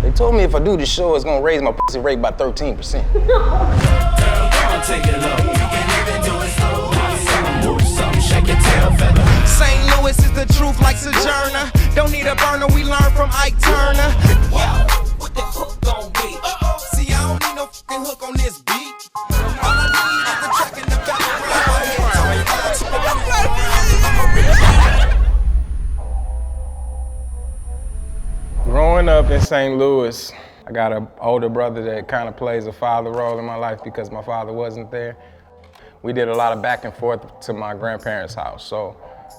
They told me if I do this show, it's gonna raise my pussy rate by 13%. Girl, take it low. We can even do it slow. Move something, shake your tail feather. St. Louis is the truth like Sojourner. Don't need a burner, we learn from Ike Turner. Wow, what the hook gon' be? See, I don't need no fucking hook on this beat. All I need is the track in the Growing up in St. Louis, I got an older brother that kind of plays a father role in my life because my father wasn't there. We did a lot of back and forth to my grandparents' house. So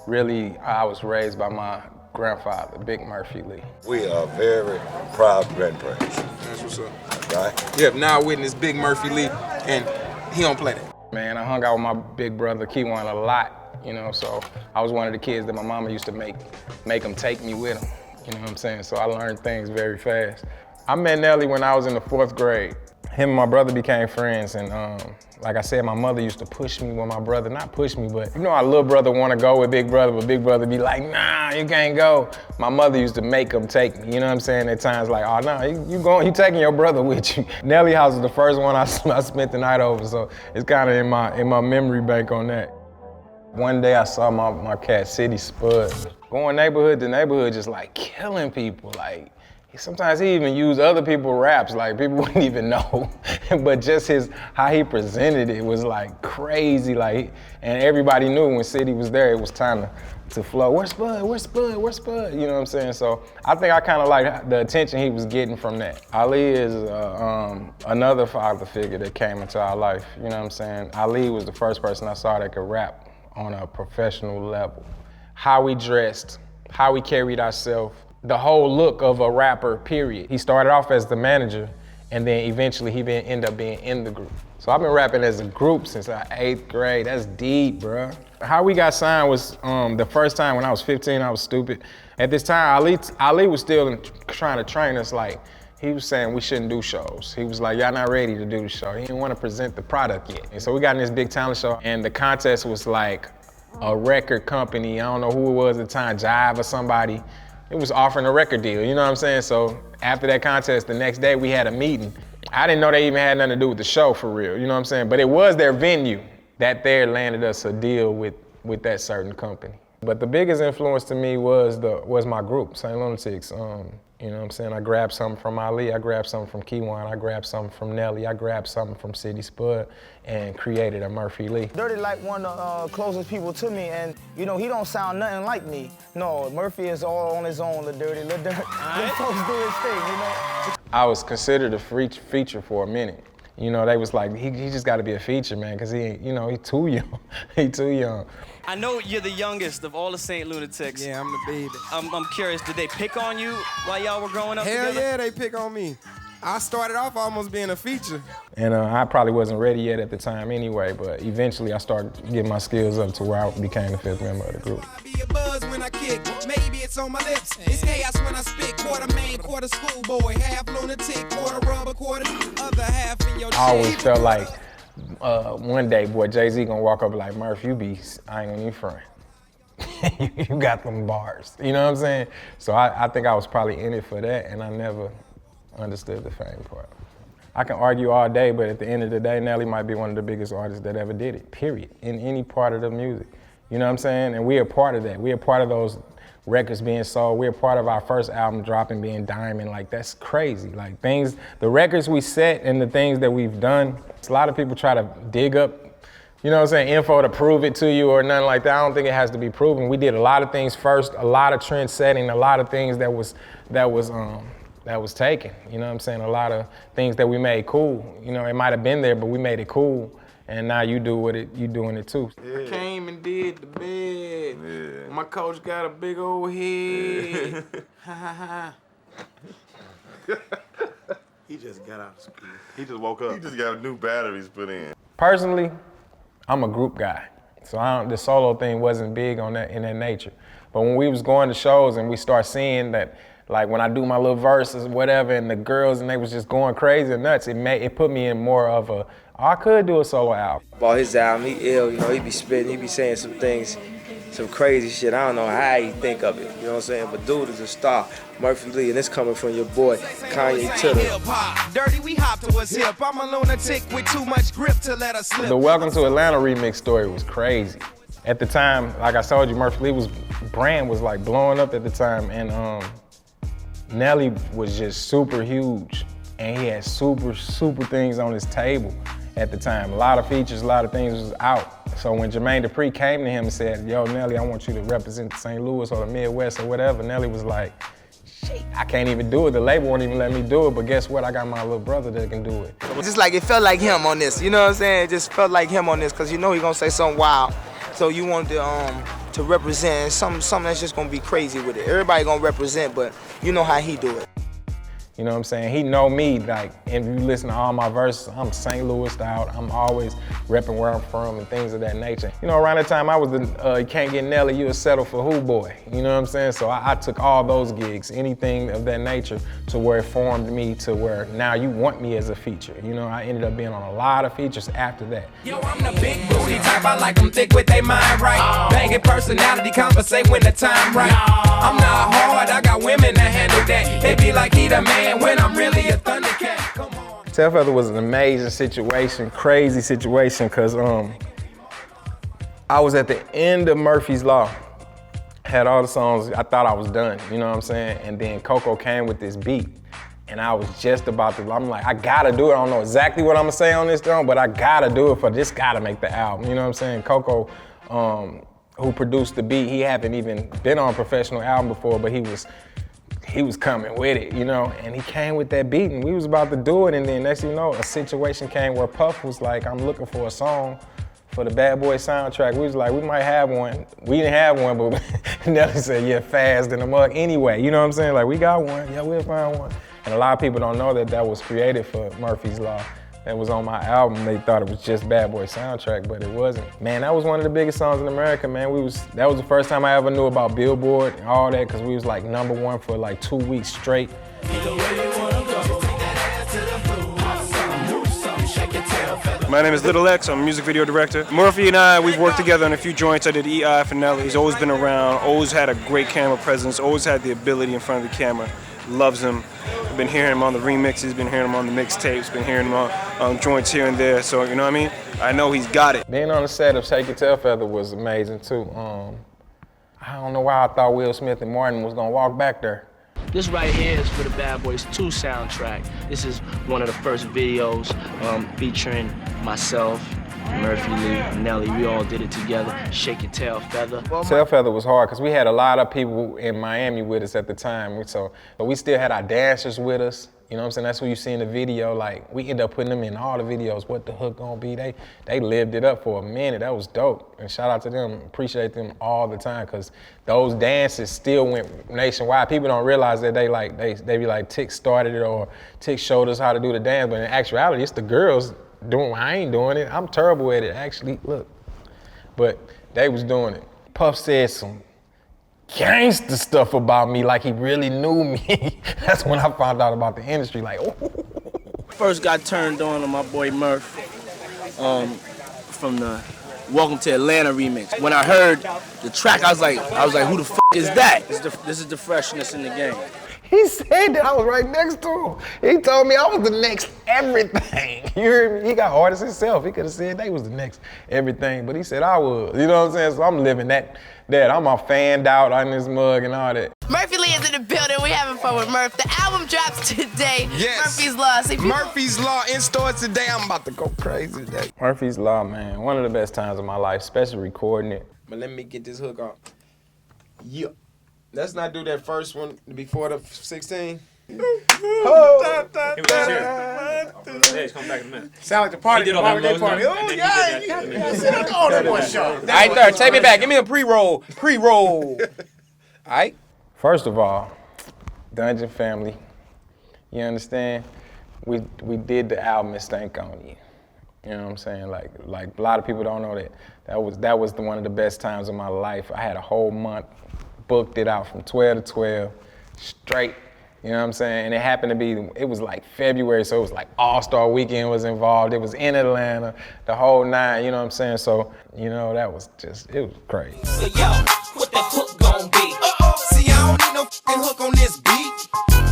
really, I was raised by my grandfather, Big Murphy Lee. We are very proud grandparents. That's what's up. Right? You have now witnessed Big Murphy Lee, and he don't play that. Man, I hung out with my big brother, Keywan, a lot, you know, so I was one of the kids that my mama used to make him take me with him, you know what I'm saying? So I learned things very fast. I met Nelly when I was in the 4th grade. Him and my brother became friends, and like I said, my mother used to push me with my brother. Not push me, but you know how little brother want to go with big brother, but big brother be like, nah, you can't go. My mother used to make him take me, you know what I'm saying? At times like, oh, no, you taking your brother with you. Nelly house was the first one I spent the night over, so it's kind of in my memory bank on that. One day I saw my cat, City Spud, going neighborhood to neighborhood, just like killing people, like, sometimes he even used other people's raps, like people wouldn't even know. But just how he presented it was like crazy, like, and everybody knew when City was there, it was time to flow. Where's Spud? Where's Spud? Where's Spud? You know what I'm saying? So I think I kind of like the attention he was getting from that. Ali is another father figure that came into our life, you know what I'm saying? Ali was the first person I saw that could rap on a professional level. How we dressed, how we carried ourselves, the whole look of a rapper, period. He started off as the manager, and then eventually he ended up being in the group. So I've been rapping as a group since 8th grade. That's deep, bruh. How we got signed was the first time when I was 15, I was stupid. At this time, Ali was still trying to train us, like, he was saying we shouldn't do shows. He was like, y'all not ready to do the show. He didn't want to present the product yet. And so we got in this big talent show, and the contest was like a record company, I don't know who it was at the time, Jive or somebody. It was offering a record deal, you know what I'm saying? So after that contest, the next day we had a meeting. I didn't know they even had nothing to do with the show for real, you know what I'm saying? But it was their venue. That there landed us a deal with that certain company. But the biggest influence to me was my group, St. Lunatics. You know what I'm saying? I grabbed something from Ali, I grabbed something from Keywan, I grabbed something from Nelly, I grabbed something from City Spud and created a Murphy Lee. Dirty like one of the closest people to me, and you know, he don't sound nothing like me. No, Murphy is all on his own, Lil Dirty. Let folks do his thing, you know? I was considered a feature for a minute. You know, they was like, he just gotta be a feature, man, cause he too young, he too young. I know you're the youngest of all the St. Lunatics. Yeah, I'm the baby. I'm curious, did they pick on you while y'all were growing up Hell together? Yeah, they pick on me. I started off almost being a feature. And I probably wasn't ready yet at the time anyway, but eventually I started getting my skills up to where I became the 5th member of the group. Be a buzz when I kick, maybe it's on my lips. It's chaos when I spit, quarter man, quarter schoolboy, half lunatic, quarter rubber, quarter other half in your I always felt like one day, boy, Jay-Z gonna walk up like, Murph, I ain't gonna even front. You got them bars, you know what I'm saying? So I think I was probably in it for that, and I never understood the fame part. I can argue all day, but at the end of the day, Nelly might be one of the biggest artists that ever did it, period, in any part of the music. You know what I'm saying? And we're a part of that. We're a part of those records being sold. We're a part of our first album dropping, being diamond. Like, that's crazy. Like, the records we set and the things that we've done, a lot of people try to dig up, you know what I'm saying, info to prove it to you or nothing like that. I don't think it has to be proven. We did a lot of things first, a lot of trend setting, a lot of things that was taken. You know what I'm saying? A lot of things that we made cool. You know, it might have been there, but we made it cool. And now you doing it too. Yeah. I came and did the bed. Yeah. My coach got a big old head. Ha ha ha. He just got out of school. He just woke up. He just got new batteries put in. Personally, I'm a group guy. So the solo thing wasn't big in that nature. But when we was going to shows and we start seeing that, like when I do my little verses, whatever, and the girls and they was just going crazy and nuts, it put me in more of I could do a solo album. About his album, he ill, you know, he be spitting, he be saying some things some crazy shit. I don't know how he think of it, you know what I'm saying? But dude is a star, Murphy Lee, and it's coming from your boy, Kanye Titter. Dirty, we hop to what's hip. I'm a lunatic with too much grip to let us slip. The Welcome to Atlanta remix story was crazy. At the time, like I told you, Murphy Lee brand was like blowing up at the time, and Nelly was just super huge, and he had super things on his table at the time. A lot of features, a lot of things was out. So when Jermaine Dupri came to him and said, yo, Nelly, I want you to represent St. Louis or the Midwest or whatever, Nelly was like, shit, I can't even do it. The label won't even let me do it, but guess what? I got my little brother that can do it. Just like it felt like him on this, you know what I'm saying? It just felt like him on this, because you know he's gonna say something wild. So you wanted to represent something that's just gonna be crazy with it. Everybody gonna represent, but you know how he do it. You know what I'm saying? He know me, like, if you listen to all my verses, I'm St. Louis style. I'm always repping where I'm from and things of that nature. You know, around the time I was the Can't Get Nelly, you was settle for who boy? You know what I'm saying? So I took all those gigs, anything of that nature, to where it formed me to where now you want me as a feature. You know, I ended up being on a lot of features after that. Yo, I'm the big booty type, I like them thick with their mind right. Banging personality, conversate when the time right. I'm not hard, I got women that handle that. They be like, he the man when I'm really a Thundercat. Come on. Tailfeather was an amazing situation, crazy situation, because I was at the end of Murphy's Law. Had all the songs, I thought I was done, you know what I'm saying? And then Coco came with this beat, and I was just about to, I'm like, I gotta do it. I don't know exactly what I'm gonna say on this song, but I gotta do it for this guy to make the album, you know what I'm saying? Coco, who produced the beat, he haven't even been on a professional album before, but he was coming with it, you know, and he came with that beat, and we was about to do it, and then next thing you know, a situation came where Puff was like, I'm looking for a song for the Bad Boy soundtrack. We was like, we might have one. We didn't have one, but Nelly said, yeah, Fast in the Mug anyway, you know what I'm saying? Like, we got one, yeah, we'll find one. And a lot of people don't know that that was created for Murphy's Law. That was on my album. They thought it was just Bad Boy soundtrack, but it wasn't. Man, that was one of the biggest songs in America, man. That was the first time I ever knew about Billboard and all that, because we was like #1 for like 2 weeks straight. My name is Little X, I'm a music video director. Murphy and I, we've worked together on a few joints. I did EI for Nelly. He's always been around, always had a great camera presence, always had the ability in front of the camera. Loves him. I've been hearing him on the remixes, been hearing him on the mixtapes, been hearing him on joints here and there, so you know what I mean? I know he's got it. Being on the set of Shake Your Tailfeather was amazing too. I don't know why I thought Will Smith and Martin was gonna walk back there. This right here is for the Bad Boys 2 soundtrack. This is one of the first videos featuring myself, Murphy Lee, Nelly. We all did it together. Shake Your Tailfeather. Tailfeather was hard because we had a lot of people in Miami with us at the time. But we still had our dancers with us. You know what I'm saying? That's who you see in the video. Like, we end up putting them in all the videos. What the hook gonna be? They lived it up for a minute. That was dope. And shout out to them. Appreciate them all the time, because those dances still went nationwide. People don't realize that they be like, Tick started it or Tick showed us how to do the dance. But in actuality, it's the girls doing. I ain't doing it. I'm terrible at it, actually. Look, but they was doing it. Puff said some gangster stuff about me, like he really knew me. That's when I found out about the industry. Like, oh. First got turned on my boy Murph from the Welcome to Atlanta remix. When I heard the track, I was like, who the f is that? This is the freshness in the game. He said that. I was right next to him. He told me I was the next everything. You heard me? He got artists himself. He could have said they was the next everything, but he said I was. You know what I'm saying? So I'm living that. I'm all fanned out on this mug and all that. Murphy Lee is in the building. We having fun with Murph. The album drops today. Yes. Murphy's Law. Murphy's Law in stores today. I'm about to go crazy today. Murphy's Law, man. One of the best times of my life, especially recording it. But let me get this hook off. Yeah. Let's not do that first one before the 16. Oh. Come back in a minute. Sound like the party. All right, there, take me back. Give me a pre-roll. All right. First of all, Dungeon Family, you understand? We did the album and Stank on You. You know what I'm saying? Like a lot of people don't know that. That was one of the best times of my life. I had a whole month, booked it out from 12 to 12, straight You know what I'm saying? And it happened to be, it was like February, so it was like All-Star Weekend was involved. It was in Atlanta, the whole nine, you know what I'm saying? So, you know, that was just, it was crazy. So yo, what that hook gon' be? See, I don't need no fucking hook on this beat.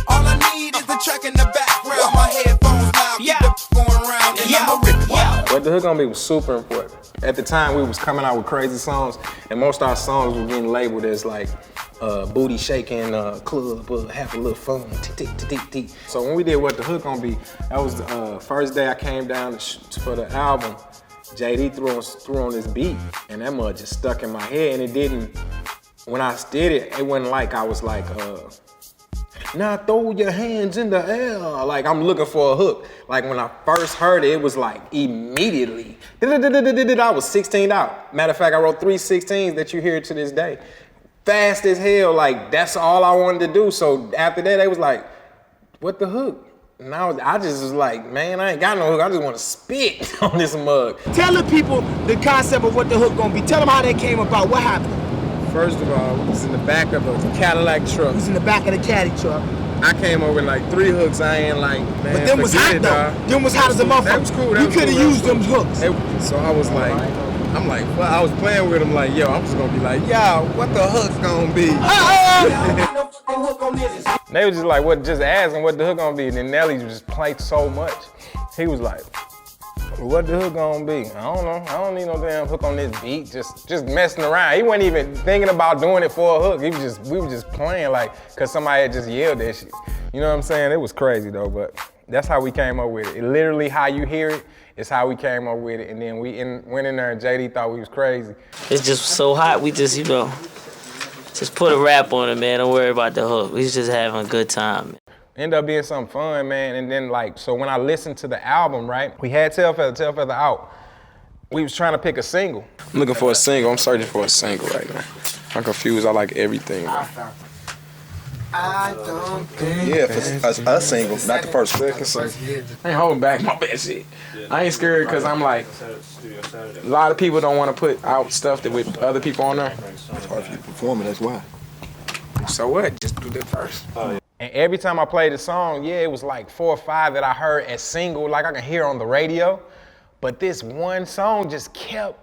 All I need is the track in the background. My headphones loud, keep the going around, and I'ma rip it. What the hook gonna be was super important. At the time, we was coming out with crazy songs, and most of our songs were getting labeled as like booty shaking club, have a little fun, t-t-t-t-t. So when we did What the Hook Gonna Be, that was the first day I came down for the album. JD threw on this beat, and that mud just stuck in my head, and it didn't, when I did it, it wasn't like I was like, now throw your hands in the air. Like I'm looking for a hook. Like when I first heard it, it was like immediately. I was 16 out. Matter of fact, I wrote 3 16s that you hear to this day. Fast as hell, like that's all I wanted to do. So after that, they was like, what the hook? And I just was like, man, I ain't got no hook. I just want to spit on this mug. Tell the people the concept of what the hook gonna be. Tell them how that came about. What happened? First of all, we was in the back of a Cadillac truck. We was in the back of the caddy truck. I came over with like 3 hooks. I ain't like, man, but them was hot though. Them was hot as a motherfucker. That was cool. We could have used them hooks. So I was like, I'm like, well, I was playing with him like, yo, I'm just gonna be like, yo, what the hook's gonna be? They was just like, what? Just asking what the hook gonna be. And then Nelly just played so much. He was like, what the hook gonna be? I don't know. I don't need no damn hook on this beat. Just messing around. He wasn't even thinking about doing it for a hook. We were just playing like, cause somebody had just yelled that shit. You know what I'm saying? It was crazy though, but that's how we came up with it. It literally how you hear it is how we came up with it. And then we went in there and JD thought we was crazy. It's just so hot, we just, you know, just put a rap on it, man. Don't worry about the hook. We was just having a good time. Ended up being something fun, man. And then like, so when I listened to the album, right, we had Tailfeather out. We was trying to pick a single. I'm looking for a single. I'm searching for a single right now. I'm confused. I like everything, man. I don't think. Yeah, for a single, not the first one. I ain't holding back my best shit. I ain't scared because I'm like, a lot of people don't want to put out stuff that with other people on there. As far as you performing, that's why. So what? Just do that first. And every time I played the song, yeah, it was like 4 or 5 that I heard as single, like I can hear on the radio. But this one song just kept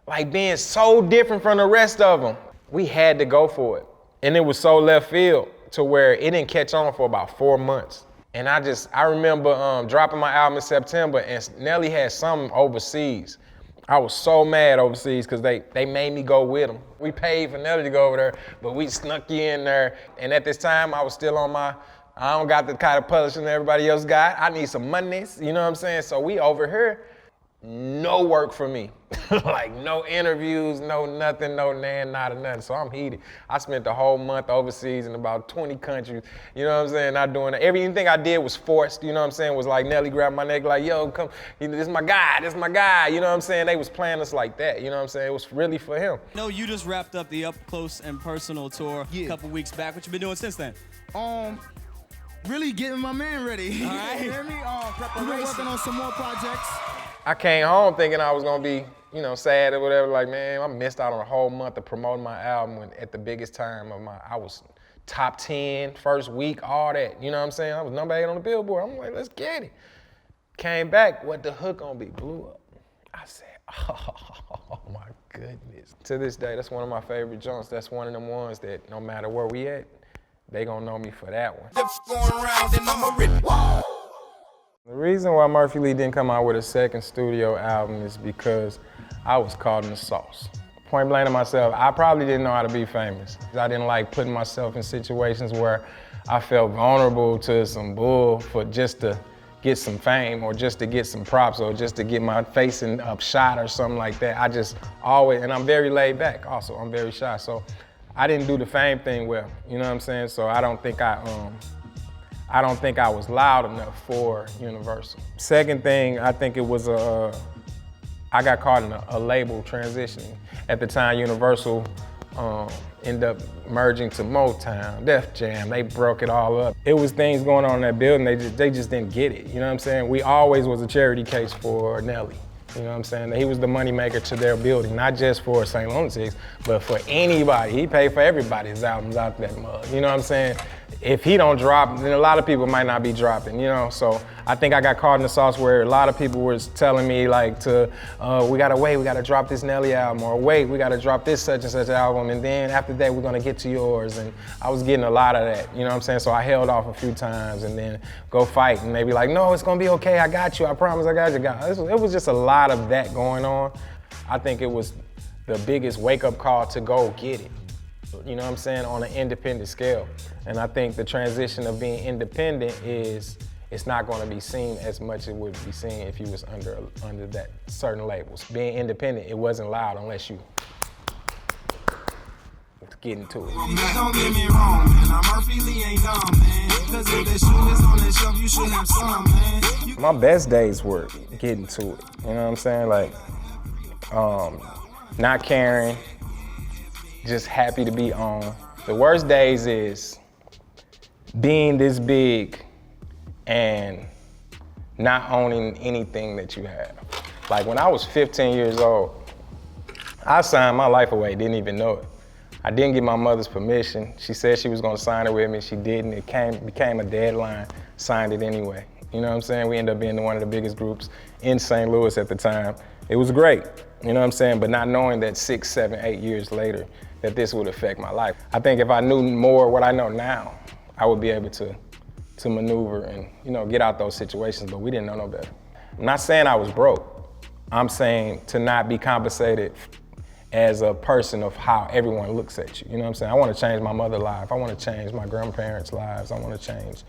like being so different from the rest of them. We had to go for it. And it was so left field to where it didn't catch on for about 4 months. And I remember dropping my album in September and Nelly had something overseas. I was so mad overseas because they made me go with them. We paid for Nelly to go over there, but we snuck you in there. And at this time, I was still on I don't got the kind of publishing everybody else got. I need some monies, you know what I'm saying? So we over here, no work for me. Like no interviews, no nothing, no nada, nothing. So I'm heated. I spent the whole month overseas in about 20 countries, you know what I'm saying? Not doing it. Everything I did was forced, you know what I'm saying? Was like Nelly grabbed my neck like, yo, come, this is my guy, you know what I'm saying? They was playing us like that, you know what I'm saying? It was really for him. No, you just wrapped up the Up Close and Personal tour a couple weeks back. What you been doing since then? Really getting my man ready. All right. You hear me? We've been working on some more projects. I came home thinking I was gonna be, you know, sad or whatever. Like, man, I missed out on a whole month of promoting my album at the biggest time of I was top 10, first week, all that. You know what I'm saying? I was number 8 on the Billboard. I'm like, let's get it. Came back, what the hook gonna be? Blew up. I said, oh my goodness. To this day, that's one of my favorite joints. That's one of them ones that no matter where we at, they gonna know me for that one. The reason why Murphy Lee didn't come out with a second studio album is because I was caught in the sauce. Point blank to myself, I probably didn't know how to be famous. I didn't like putting myself in situations where I felt vulnerable to some bull for just to get some fame or just to get some props or just to get my face in a shot or something like that. I just always, and I'm very laid back also, I'm very shy. So I didn't do the fame thing well, you know what I'm saying? So I don't think I was loud enough for Universal. Second thing, I think it was I got caught in a label transitioning. At the time, Universal ended up merging to Motown, Def Jam, they broke it all up. It was things going on in that building, they just didn't get it, you know what I'm saying? We always was a charity case for Nelly. You know what I'm saying? He was the moneymaker to their building, not just for St. Lunatics, but for anybody. He paid for everybody's albums out that mug. You know what I'm saying? if he don't drop, then a lot of people might not be dropping, you know? So I think I got caught in the sauce where a lot of people were telling me like we gotta drop this Nelly album, or wait, we gotta drop this such and such album, and then after that we're gonna get to yours. And I was getting a lot of that, you know what I'm saying? So I held off a few times and then go fight, and they be like, no, it's gonna be okay, I got you, I promise I got you. It was just a lot of that going on. I think it was the biggest wake-up call to go get it. You know what I'm saying, on an independent scale. And I think the transition of being independent is, it's not gonna be seen as much as it would be seen if you was under that certain labels. Being independent, it wasn't loud unless you get into it. Don't get me wrong, man. Murphy Lee ain't dumb, man. Cause if the shoe is on the shelf, you should have some, man. My best days were getting to it. You know what I'm saying? Like, not caring, just happy to be on. The worst days is being this big and not owning anything that you have. Like when I was 15 years old, I signed my life away, didn't even know it. I didn't get my mother's permission. She said she was gonna sign it with me, she didn't. It became a deadline, signed it anyway. You know what I'm saying? We ended up being one of the biggest groups in St. Louis at the time. It was great, you know what I'm saying? But not knowing that 6, 7, 8 years later, that this would affect my life. I think if I knew more what I know now, I would be able to maneuver and, you know, get out those situations, but we didn't know no better. I'm not saying I was broke. I'm saying to not be compensated as a person of how everyone looks at you. You know what I'm saying? I want to change my mother's life. I want to change my grandparents' lives. I want to change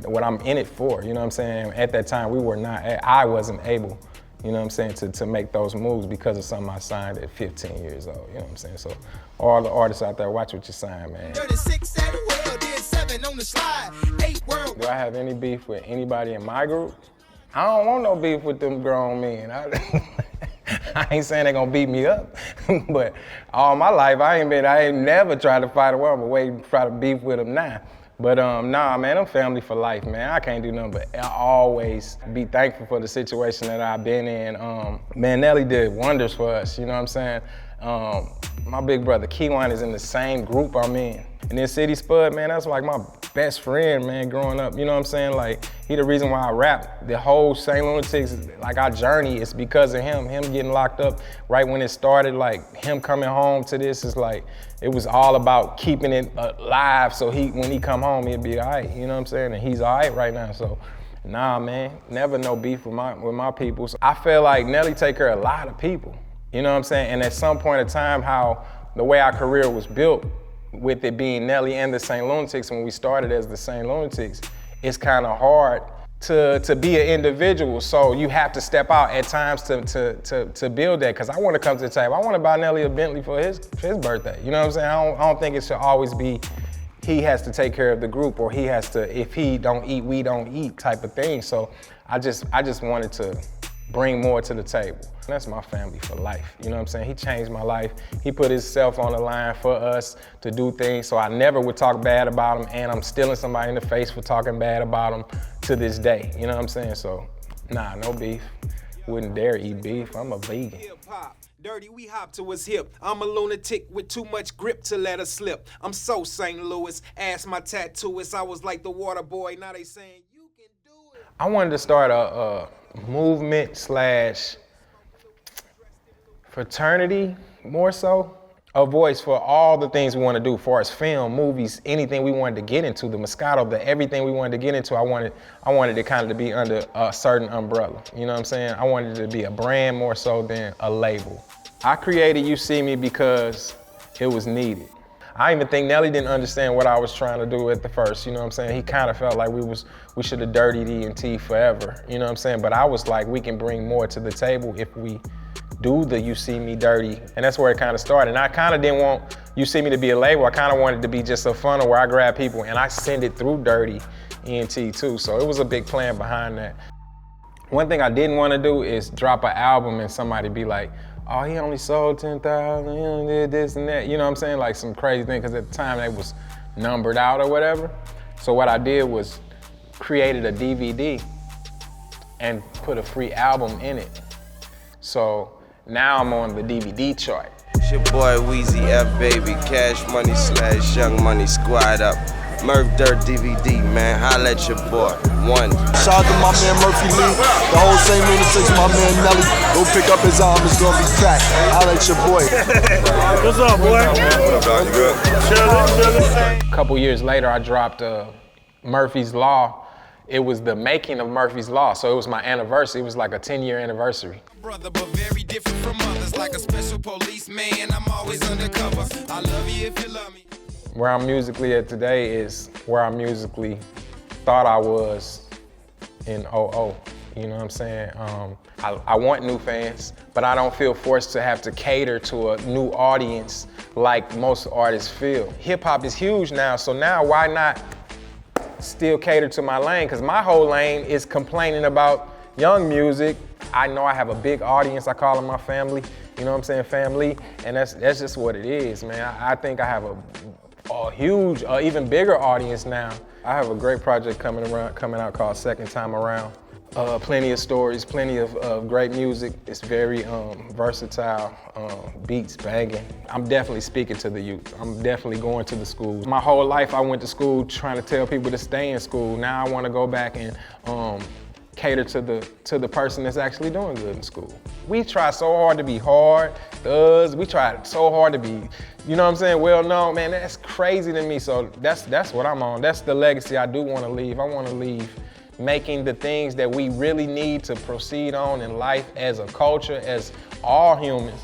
what I'm in it for. You know what I'm saying? At that time, I wasn't able, you know what I'm saying, to make those moves because of something I signed at 15 years old. You know what I'm saying? So all the artists out there, watch what you sign, man. 36 at the well, did 7 on the slide, 8 world. Do I have any beef with anybody in my group? I don't want no beef with them grown men. I ain't saying they gonna beat me up, but all my life I ain't never tried to fight a war, but wait, try to beef with them now. But nah, man, I'm family for life, man. I can't do nothing but always be thankful for the situation that I've been in. Man, Nelly did wonders for us, you know what I'm saying? My big brother Keywan is in the same group I'm in. And then City Spud, man, that's like my best friend, man, growing up. You know what I'm saying? Like, he the reason why I rap. The whole St. Lunatics, like our journey is because of him. Him getting locked up right when it started, like him coming home to this is like, it was all about keeping it alive so when he come home, he'd be all right, you know what I'm saying? And he's all right right now, so. Nah, man, never no beef with my people. So I feel like Nelly take care of a lot of people, you know what I'm saying? And at some point in time, how the way our career was built, with it being Nelly and the St. Lunatics, when we started as the St. Lunatics, it's kind of hard to be an individual. So you have to step out at times to build that. Cause I want to come to the table. I want to buy Nelly a Bentley for his birthday. You know what I'm saying? I don't think it should always be he has to take care of the group, or he has to, if he don't eat, we don't eat type of thing. So I just wanted to bring more to the table. That's my family for life, you know what I'm saying? He changed my life. He put himself on the line for us to do things, so I never would talk bad about him, and I'm still in somebody in the face for talking bad about him to this day, you know what I'm saying? So, nah, no beef. Wouldn't dare eat beef, I'm a vegan. Dirty, we hop to his hip. I'm a lunatic with too much grip to let her slip. I'm so St. Louis, ask my tattooist. I was like the water boy, now they saying you can do it. I wanted to start a movement / fraternity, more so. A voice for all the things we want to do, for as film, movies, anything we wanted to get into, the Moscato, everything we wanted to get into, I wanted it kind of to be under a certain umbrella. You know what I'm saying? I wanted it to be a brand more so than a label. I created UCME because it was needed. I even think Nelly didn't understand what I was trying to do at the first, you know what I'm saying? He kind of felt like we should have dirtied E&T forever, you know what I'm saying? But I was like, we can bring more to the table if we do the You See Me Dirty, and that's where it kind of started. And I kind of didn't want You See Me to be a label. I kind of wanted it to be just a funnel where I grab people and I send it through Dirty ENT too. So it was a big plan behind that. One thing I didn't want to do is drop an album and somebody be like, oh, he only sold 10,000, he only did this and that. You know what I'm saying? Like some crazy thing, because at the time they was numbered out or whatever. So what I did was created a DVD and put a free album in it. So now I'm on the DVD chart. It's your boy Weezy F, baby. Cash Money / Young Money, squad up. Murph Dirt DVD, man. Holla at your boy. One. Shout out to my man Murphy Lee, the whole same Lunatics, my man Nelly. Go pick up his arm, it's gonna be cracked. Holla at your boy. What's up, boy? What up, dog? You good? A couple years later, I dropped Murphy's Law. It was the making of Murphy's Law, so it was my anniversary. It was like a 10-year anniversary. Brother, but very different from others, like a special policeman. I'm always undercover. I love you if you love me. Where I'm musically at today is where I musically thought I was in 00. You know what I'm saying? I want new fans, but I don't feel forced to have to cater to a new audience like most artists feel. Hip hop is huge now, so now why not still cater to my lane? Because my whole lane is complaining about young music. I know I have a big audience. I call them my family. You know what I'm saying? Family. And that's just what it is, man. I think I have a huge, even bigger audience now. I have a great project coming out called Second Time Around. Plenty of stories, plenty of great music. It's very versatile, beats banging. I'm definitely speaking to the youth. I'm definitely going to the schools. My whole life I went to school trying to tell people to stay in school. Now I want to go back and cater to the person that's actually doing good in school. We try so hard to be hard, thugs. We try so hard to be, you know what I'm saying, well known. Man, that's crazy to me. So that's what I'm on. That's the legacy I do want to leave. I want to leave making the things that we really need to proceed on in life as a culture, as all humans.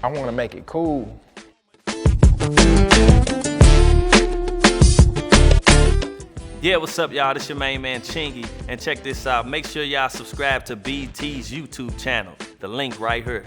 I want to make it cool. Yeah, what's up, y'all? This your main man, Chingy. And check this out. Make sure y'all subscribe to BT's YouTube channel. The link right here.